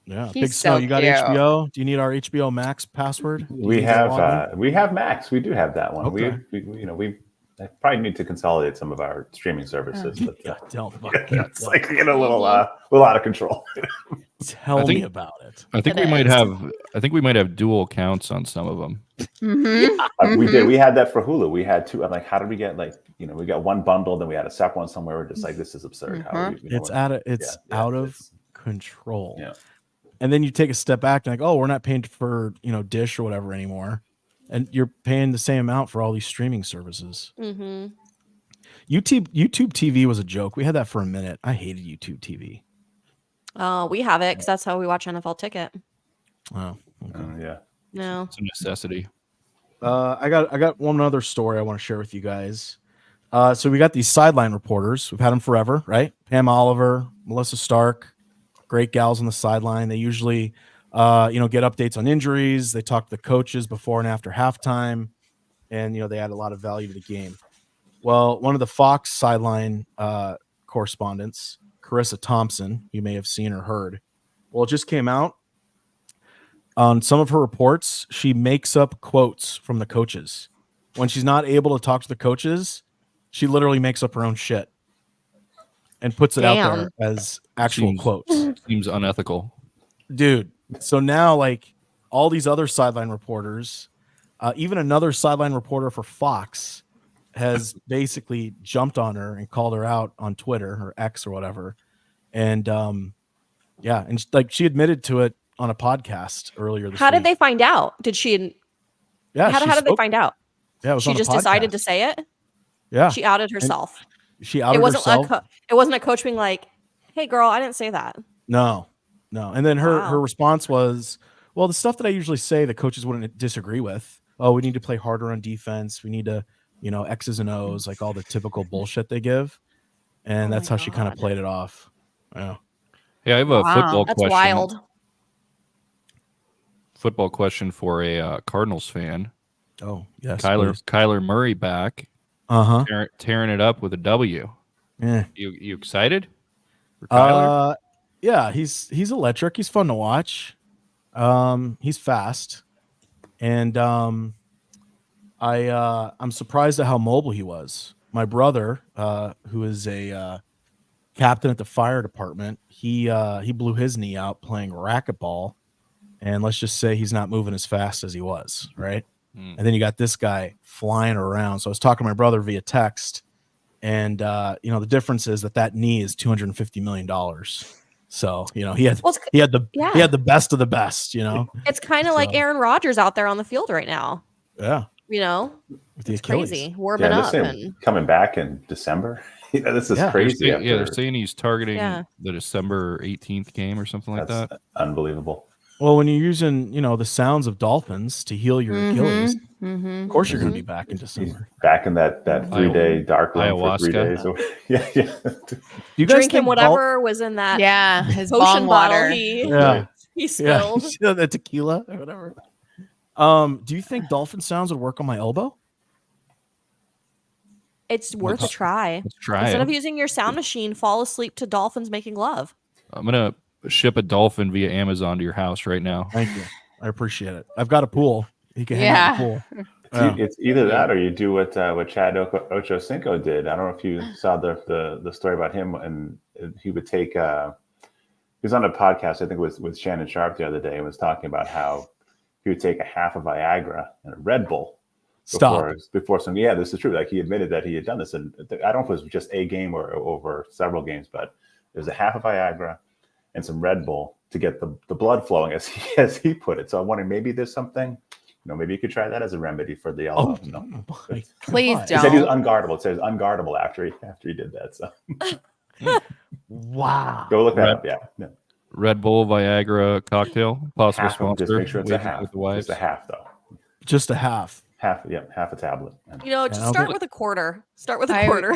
A: Yeah.
D: He's
A: Big Snow,
D: so
A: you got
D: cute.
A: HBO? Do you need our HBO Max password? Do you
E: We
A: need that login?
E: have Max. We do have that one.
A: Okay.
E: We I probably need to consolidate some of our streaming services. But,
A: Yeah, don't
E: it's like getting a little out of control.
A: tell me about it.
B: I think
C: It
B: we might
C: is.
B: have dual accounts on some of them.
E: We did. We had that for Hulu. We had two. I'm like, how did we get we got one bundle, then we had a separate one somewhere. We're just like, this is absurd. How do we,
A: It's out of control.
E: Yeah.
A: And then you take a step back and like, oh, we're not paying for Dish or whatever anymore, and you're paying the same amount for all these streaming services.
C: Mm-hmm.
A: YouTube TV was a joke. We had that for a minute. I hated YouTube TV.
C: We have it because that's how we watch NFL Ticket.
A: Oh, okay.
E: yeah.
C: No.
B: It's a necessity.
A: I got one other story I want to share with you guys. So we got these sideline reporters. We've had them forever, right? Pam Oliver, Melissa Stark, great gals on the sideline. They usually, get updates on injuries. They talk to the coaches before and after halftime, and they add a lot of value to the game. Well, one of the Fox sideline correspondents, Carissa Thompson, you may have seen or heard. Well, it just came out. On some of her reports, she makes up quotes from the coaches. When she's not able to talk to the coaches, she literally makes up her own shit and puts it out there as actual quotes.
B: Seems unethical.
A: Dude, so now like all these other sideline reporters, even another sideline reporter for Fox has basically jumped on her and called her out on Twitter or X or whatever. And she admitted to it on a podcast earlier this week.
C: How did they find out? Did she?
A: Yeah.
C: How did they find out?
A: Yeah, it was
C: She
A: on a
C: just decided
A: podcast.
C: to say it.
A: Yeah.
C: She outed herself.
A: She outed
C: It wasn't
A: herself.
C: it wasn't a coach being like, "Hey, girl, I didn't say that."
A: No. And then her
C: Wow.
A: response was, well, the stuff that I usually say the coaches wouldn't disagree with. Oh, we need to play harder on defense. We need to, X's and O's, like all the typical bullshit they give. And
C: Oh
A: that's
C: my
A: how she kind of
C: God.
A: played it off. Yeah.
B: Yeah, I have a football
C: That's
B: question.
C: wild.
B: Football question for a Cardinals fan.
A: Oh, yes.
B: Kyler Murray back,
A: Uh-huh.
B: tearing it up with a W.
A: Yeah.
B: You excited for Kyler?
A: Yeah, he's electric. He's fun to watch. He's fast. And I'm surprised at how mobile he was. My brother, who is a captain at the fire department, he blew his knee out playing racquetball. And let's just say he's not moving as fast as he was, right? And then you got this guy flying around. So I was talking to my brother via text, and the difference is that knee is $250 million. So he had the best of the best.
C: It's kind of like Aaron Rodgers out there on the field right now.
A: Yeah, with the
C: It's
A: Achilles.
C: crazy, warming up. And
E: coming back in December. This is crazy.
B: They're saying he's targeting the December 18th game or something like that.
E: Unbelievable.
A: Well, when you're using, the sounds of dolphins to heal your Achilles, of course you're going to be back in December.
E: Back in that 3-day dark room for 3 days. Yeah.
A: You guys
C: drinking whatever was in that
D: his
C: potion
D: bong
C: bottle
D: water.
C: he spilled.
A: The tequila or whatever. Do you think dolphin sounds would work on my elbow?
C: It's worth a try.
B: Let's try
C: Instead
B: it.
C: of using your sound machine, fall asleep to dolphins making love.
B: I'm gonna ship a dolphin via Amazon to your house right now.
A: Thank you. I appreciate it. I've got a pool. He can hang out in the pool.
E: It's either that or you do what Chad Ochocinco did. I don't know if you saw the story about him, and he would take. He was on a podcast, I think it was with Shannon Sharp the other day, and was talking about how he would take a half of Viagra and a Red Bull before some. Yeah, this is true. Like he admitted that he had done this, and I don't know if it was just a game or over several games, but it was a half of Viagra and some Red Bull to get the blood flowing, as he put it. So I'm wondering, maybe there's something maybe you could try that as a remedy for the
A: Oh,
E: E11. No.
A: my
D: Please
A: God.
E: He said he was
D: don't.
E: unguardable. It says unguardable after he did that. So
A: Wow.
E: go look that
B: Red-
E: up. Yeah.
B: Red Bull Viagra cocktail, possible
E: Half of them. Just
B: sponsor.
E: make sure it's a
B: Wagering
E: half.
B: with the wives.
E: Just a half though.
A: Just a half.
E: Half a tablet.
C: You know, just
A: I'll
C: start
A: get-
C: with a quarter. Start with a quarter.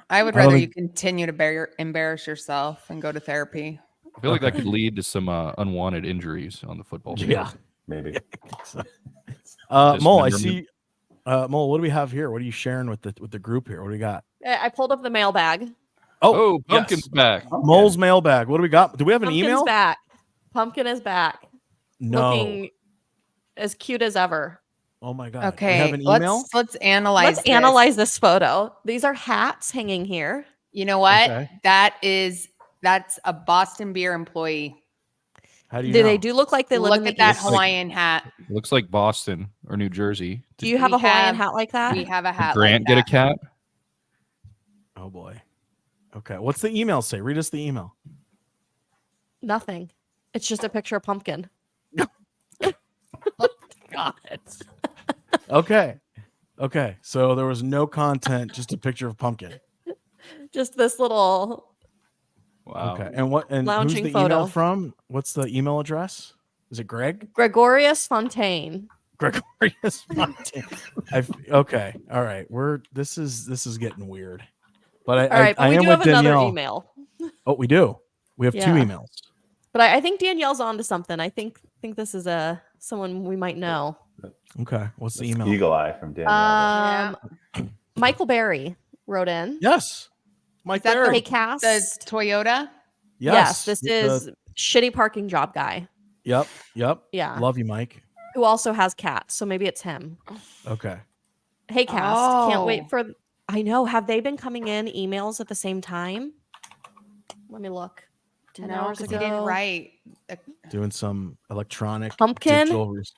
D: I would
A: I don't
D: rather you
A: think-
D: continue to embarrass yourself and go to therapy.
B: I feel like that could lead to some unwanted injuries on the football field.
A: Yeah.
E: Maybe.
A: Mole, I
B: Dismemberment.
A: see. Mole, what do we have here? What are you sharing with the group here? What do we got?
C: I pulled up the mailbag.
B: Oh, Pumpkin's
A: yes.
B: back.
A: Mole's mailbag. What do we got? Do we have an
C: Pumpkin's
A: email?
C: back. Pumpkin is back.
A: No.
C: Looking as cute as ever.
A: Oh my god.
D: Okay,
A: We have an email.
D: let's analyze.
C: Let's
D: this.
C: analyze this photo. These are hats hanging here.
D: You know what?
A: Okay.
D: That's a Boston Beer employee.
A: How do you
C: Do
A: know?
C: they do look like they live
D: Look
C: in the
D: at that
C: East?
D: Hawaiian hat.
B: Looks like Boston or New Jersey.
C: Do you have
D: We
C: a Hawaiian
D: have-
C: hat like that?
D: We have a
B: Did
D: hat.
B: Grant
D: like
B: get a
D: that.
B: cat?
A: Oh boy. Okay. What's the email say? Read us the email.
C: Nothing. It's just a picture of Pumpkin.
A: God. Okay. Okay. So there was no content, just a picture of Pumpkin.
C: Just this little.
B: Wow.
A: Okay. And what? And
C: Lounging
A: who's the
C: photo.
A: email from? What's the email address? Is it Greg?
C: Gregorius Fontaine.
A: Gregorius Fontaine. Okay. All right. This is getting weird. But
C: All right, but
A: I
C: we
A: am
C: do
A: with
C: have another
A: Danielle.
C: email.
A: Oh, we do. We have two
C: Yeah.
A: emails.
C: But I think Danielle's on to something. I think this is someone we might know.
A: Okay. What's the
E: That's
A: email?
E: Eagle Eye from Danielle.
C: Michael Barry wrote in.
A: Yes. Mike
D: Is that the-
A: Barry.
C: Hey, Cass.
D: The Toyota.
C: Yes, this
A: The-
C: is shitty parking job guy.
A: Yep.
C: Yeah.
A: Love you, Mike.
C: Who also has cats. So maybe it's him.
A: Okay.
C: Hey, Cass. Can't
D: Oh.
C: wait for. I know. Have they been coming in emails at the same time? Let me look. 10
D: No,
C: hours
D: because
C: ago.
D: he didn't write.
A: Doing some electronic
C: Pumpkin.
A: digital res-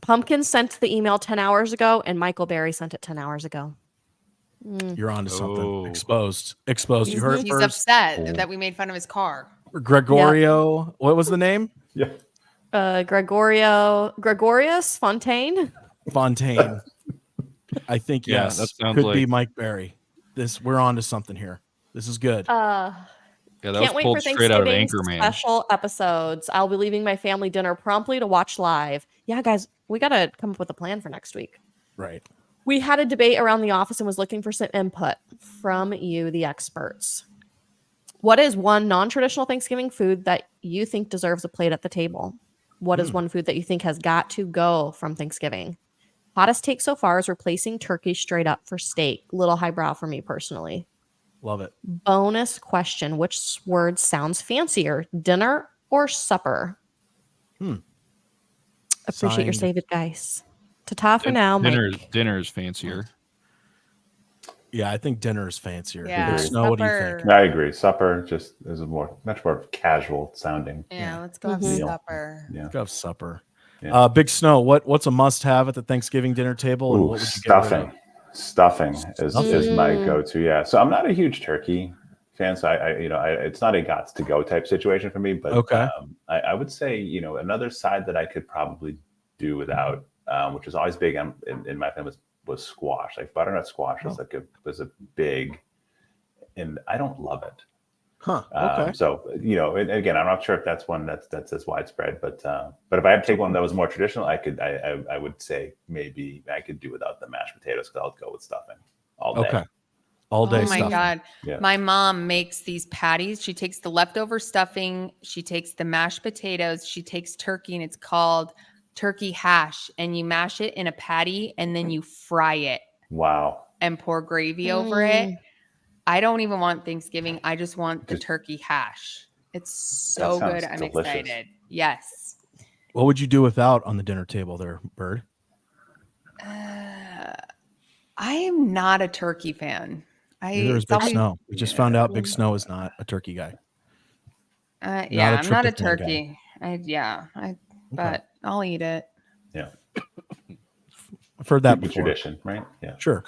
C: Pumpkin sent the email 10 hours ago, and Michael Barry sent it 10 hours ago.
A: You're onto something.
B: Oh.
A: Exposed. You heard it
D: He's
A: first.
D: upset that we made fun of his car.
A: Gregorio. What was the name?
E: Yeah.
C: Gregorius Fontaine.
A: Fontaine. I think
B: Yeah,
A: yes.
B: that sounds
A: Could be
B: like-
A: Mike Barry. We're on to something here. This is good.
B: Yeah, that was
C: Can't wait
B: pulled
C: for
B: straight out of
C: Thanksgiving's
B: Anchorman.
C: special episodes. I'll be leaving my family dinner promptly to watch live. Yeah, guys, we got to come up with a plan for next week.
A: Right.
C: We had a debate around the office and was looking for some input from you, the experts. What is one non-traditional Thanksgiving food that you think deserves a plate at the table? What is one food that you think has got to go from Thanksgiving? Hottest take so far is replacing turkey straight up for steak. Little highbrow for me personally.
A: Love it.
C: Bonus question: which word sounds fancier, dinner or supper? Appreciate your
A: Signed.
C: save advice. Ta-ta for now, Mike.
B: Dinner's fancier.
A: Yeah, I think dinner is fancier.
D: Yeah,
A: Snow, what do you
D: supper.
A: think?
E: I agree. Supper just is much more casual sounding.
D: Yeah, let's go have
C: Mhm.
D: supper.
E: Yeah.
A: Go have supper.
E: Yeah.
A: Big Snow. What's a must-have at the Thanksgiving dinner table? And
E: Ooh,
A: what would you get rid of?
E: stuffing is my
C: Mm.
E: go-to. Yeah. So I'm not a huge turkey fan. So I it's not a gots to go type situation for me, but
A: Okay.
E: I would say, another side that I could probably do without, which is always big in my family was squash. Like butternut squash was was a big, and I don't love it.
A: Huh. Okay.
E: So and again, I'm not sure if that's one that's as widespread, but if I had to take one that was more traditional, I would say maybe I could do without the mashed potatoes because I'll go with stuffing all day.
A: Okay. All day
D: Oh my
A: stuffing.
D: God.
E: Yeah.
D: My mom makes these patties. She takes the leftover stuffing, she takes the mashed potatoes, she takes turkey, and it's called turkey hash. And you mash it in a patty and then you fry it
E: Wow.
D: and pour gravy over it. I don't even want Thanksgiving. I just want the turkey hash. It's so
E: sounds
D: good. I'm
E: delicious.
D: excited. Yes.
A: What would you do without on the dinner table there, Bird?
D: I am not a turkey fan.
A: Neither is
D: it's
A: Big
D: always-
A: Snow. We just found out Big Snow is not a turkey guy.
D: Yeah, I'm not a
A: tryptophan guy.
D: turkey. But I'll eat it.
E: Yeah.
A: I've heard that
E: Good
A: before.
E: tradition, right? Yeah.
A: Sure.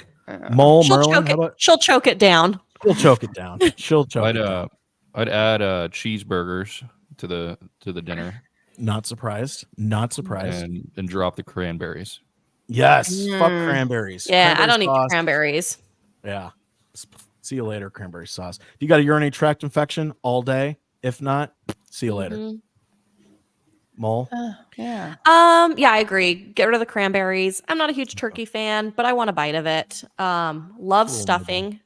A: Mole,
C: She'll
A: Merlin,
C: choke
A: how
C: it.
A: about
C: She'll choke it down.
A: she'll choke it down. She'll choke it down.
B: I'd add cheeseburgers to the dinner.
A: Not surprised. Not surprised.
B: and drop the cranberries.
A: Yes. Fuck
C: Mm.
A: cranberries.
C: Yeah, I
A: Cranberry
C: don't eat
A: sauce.
C: cranberries.
A: Yeah. See you later, cranberry sauce. You got a urinary tract infection all day? If not, see you later.
C: Mhm.
A: Mole?
D: Yeah.
C: Yeah, I agree. Get rid of the cranberries. I'm not a huge turkey fan, but I want a bite of it. Love
A: Cool,
C: stuffing.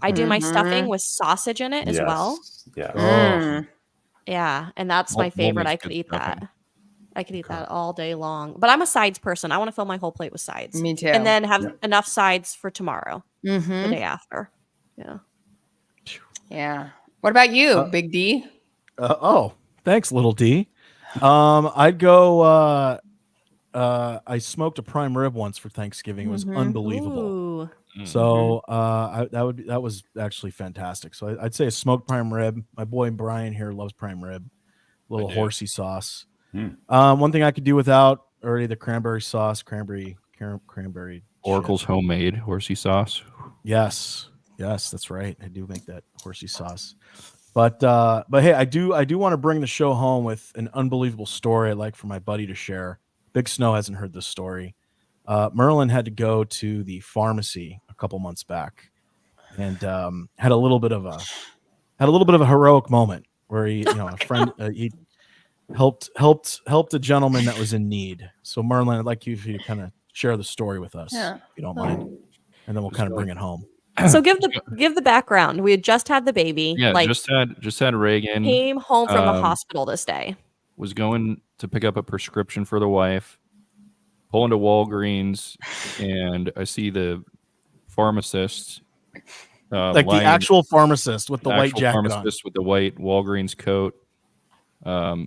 C: I do my stuffing with sausage in it as well.
E: Yeah.
A: Oh,
D: Mm.
C: Yeah, and that's my
B: Mole
C: favorite.
B: makes
C: I could
B: good
C: eat
B: stuffing.
C: that. I could eat that all day long. But I'm a sides person. I want to fill my whole plate with sides.
D: Me too.
C: And then have
E: Yeah.
C: enough sides for tomorrow, the
D: Mm-hmm.
C: day after. Yeah.
D: Yeah. What about you, Big D?
A: oh, thanks, little D. I'd go. I smoked a prime rib once for Thanksgiving. It was unbelievable.
C: Ooh.
A: So that was actually fantastic. So I'd say a smoked prime rib. My boy Brian here loves prime rib. Little
B: do.
A: horsey sauce.
E: Mm.
A: One thing I could do without already the cranberry sauce, cranberry.
B: Oracle's
A: shit.
B: homemade horsey sauce.
A: Yes, that's right. I do make that horsey sauce. But hey, I do want to bring the show home with an unbelievable story I'd like for my buddy to share. Big Snow hasn't heard this story. Merlin had to go to the pharmacy a couple months back, and had a little bit of a heroic moment where he, a friend, he helped a gentleman that was in need. So Merlin, I'd like you to kind of share the story with us,
D: Yeah.
A: if you don't mind, and then we'll kind of bring it home.
C: So give the background. We had just had the baby.
B: Yeah,
C: like
B: just had Reagan.
C: came home from the
B: um,
C: hospital this day.
B: Was going to pick up a prescription for the wife. Pull into Walgreens, and I see the pharmacist,
A: Like the
B: lying-
A: actual pharmacist with the white
B: actual
A: jacket on.
B: pharmacist with the white Walgreens coat.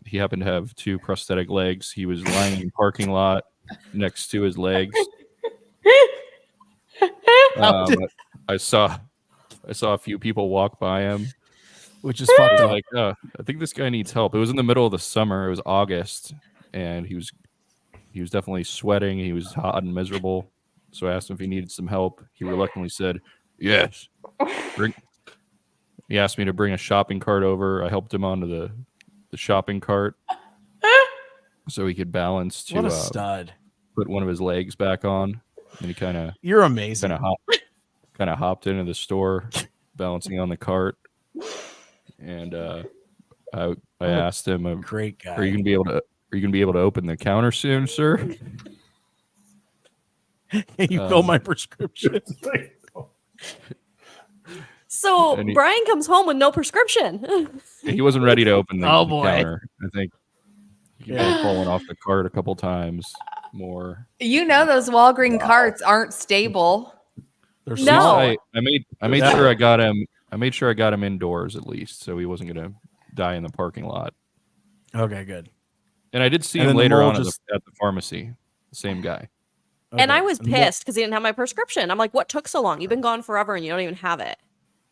B: He happened to have 2 prosthetic legs. He was lying in the parking lot next to his legs. I saw a few people walk by him.
A: Which is fucked up.
B: Like, I think this guy needs help. It was in the middle of the summer. It was August, and he was definitely sweating. He was hot and miserable. So I asked him if he needed some help. He reluctantly said, "Yes." He asked me to bring a shopping cart over. I helped him onto the shopping cart so he could balance to
A: What a stud.
B: put one of his legs back on. And he kind of
A: You're amazing.
B: hopped into the store, balancing on the cart. And I asked him,
A: Great guy.
B: Are you gonna be able to open the counter soon, sir?"
A: Can you fill my prescription?
C: So
B: and he-
C: Brian comes home with no prescription.
B: He wasn't ready to open the,
A: Oh,
B: the
A: boy.
B: counter. I think he had fallen off the cart a couple times more.
D: You know those Walgreens carts aren't stable.
A: They're
C: No.
A: small.
B: I made
A: Yeah.
B: sure I got him. I made sure I got him indoors at least, so he wasn't gonna die in the parking lot.
A: Okay, good.
B: And I did see
A: And
B: him
A: then the
B: later
A: mole
B: on
A: just-
B: at the pharmacy. The same guy.
C: And
A: Okay.
C: I was
A: the mole-
C: pissed because he didn't have my prescription. I'm like, what took so long? You've been gone forever and you don't even have it.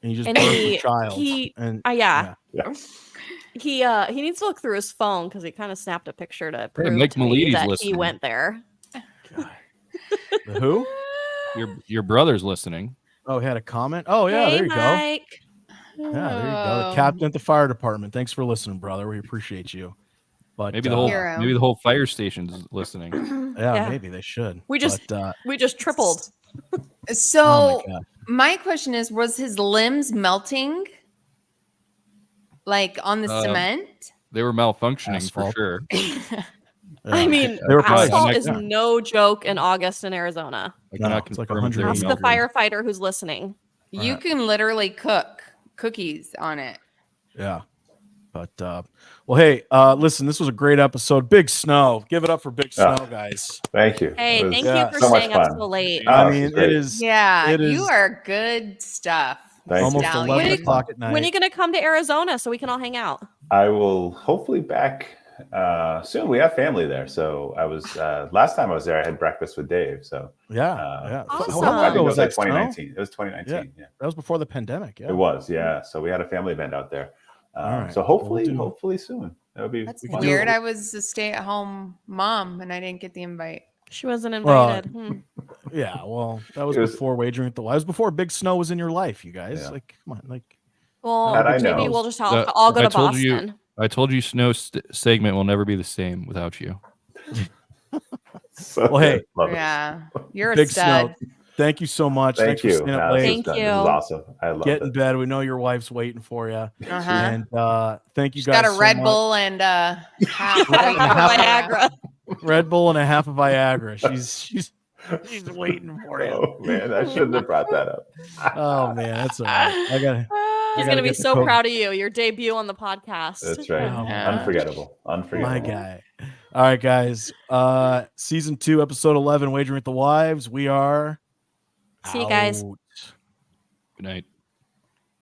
A: And you just
C: and
A: birthed
C: he-
A: a child.
C: he-
A: and
C: Yeah.
E: Yeah.
C: He needs to look through his phone because he kind of snapped a picture to prove
B: Mike
C: to me
B: Milety's
C: that he
B: listening.
C: went there.
A: the who?
B: Your brother's listening.
A: Oh, he had a comment. Oh yeah,
C: Hey,
A: there you go.
C: Mike.
A: Yeah, there you go. The captain at the fire department. Thanks for listening, brother. We appreciate you. But
B: Maybe the whole
D: Hero.
B: fire station's listening.
A: yeah, maybe they should.
C: We just-
A: But,
C: We just tripled.
D: So
A: oh my god.
D: my question is, was his limbs melting? Like on the cement?
B: They were malfunctioning
A: Asphalt.
B: for sure.
C: I
A: Yeah.
C: mean,
A: They were probably-
C: asphalt
B: Yeah.
C: is no joke in August in Arizona.
B: I
A: No,
B: cannot
A: it's like
B: confirm if they were
A: 100
C: Ask the
B: malfunctioning.
C: firefighter who's listening.
D: You
A: Right.
D: can literally cook cookies on it.
A: Yeah. But well, hey, listen, this was a great episode. Big Snow. Give it up for Big Snow, guys.
E: Thank you.
C: Hey,
E: It was
C: thank
A: yeah,
C: you for
E: so much
C: staying up
E: fun.
C: so late.
E: Oh,
A: I
E: this
A: mean,
E: is great.
A: it is
D: Yeah,
A: it
D: you
A: is
D: are good stuff.
E: Thank you.
A: almost
D: Stallion.
A: 11
C: When
A: o'clock at night.
C: When are you going to come to Arizona so we can all hang out?
E: I will hopefully back soon. We have family there, so I was last time I was there. I had breakfast with Dave. So
A: yeah.
C: Awesome.
A: How
E: I
A: long
E: think
A: ago
E: it
A: was
E: was like
A: that? Snow?
E: 2019. It was 2019. Yeah.
A: That was before the pandemic. Yeah.
E: It was. Yeah. So we had a family event out there.
A: All right.
E: So hopefully,
A: We'll do-
E: hopefully soon. That would be
D: That's
A: We can do
D: weird.
A: it.
D: I was a stay-at-home mom and I didn't get the invite.
C: She wasn't
A: Well,
C: invited.
A: Yeah. Well, that was
E: It was-
A: before Wagering at the That was before Big Snow was in your life, you guys.
E: Yeah.
A: Like, come on. Like,
C: Well,
E: Had I
C: maybe
E: known.
C: we'll just
B: Uh,
C: all go
B: I
C: to
B: told you-
C: Boston.
B: I told you Snow segment will never be the same without you.
E: So
A: Well, hey.
E: good. Love it.
D: Yeah, you're a
A: Big
D: stud.
A: Snow. Thank you so much.
E: Thank
A: Thanks for
E: you.
A: staying up
E: No, this
A: late.
E: is
C: Thank
E: good.
C: you.
E: This is awesome. I love
A: Get in
E: it.
A: bed. We know your wife's waiting for you.
D: Uh-huh.
A: And thank you
D: She's
A: guys
D: got a
A: so
D: Red
A: much.
D: Bull and half
A: Right, and a half-
C: Viagra.
A: Red Bull and a half of Viagra. She's waiting for you.
E: Oh man, I shouldn't have brought that up.
A: Oh man, that's all right. I got
C: He's
A: gotta
C: gonna be
A: get the
C: so
A: code.
C: proud of you. Your debut on the podcast.
E: That's right.
A: Oh,
D: Yeah.
E: Unforgettable. Unforgettable.
A: my guy. All right, guys. Season 2, episode 11, Wagering with the Wives. We are
C: See you guys.
A: out.
B: Good night.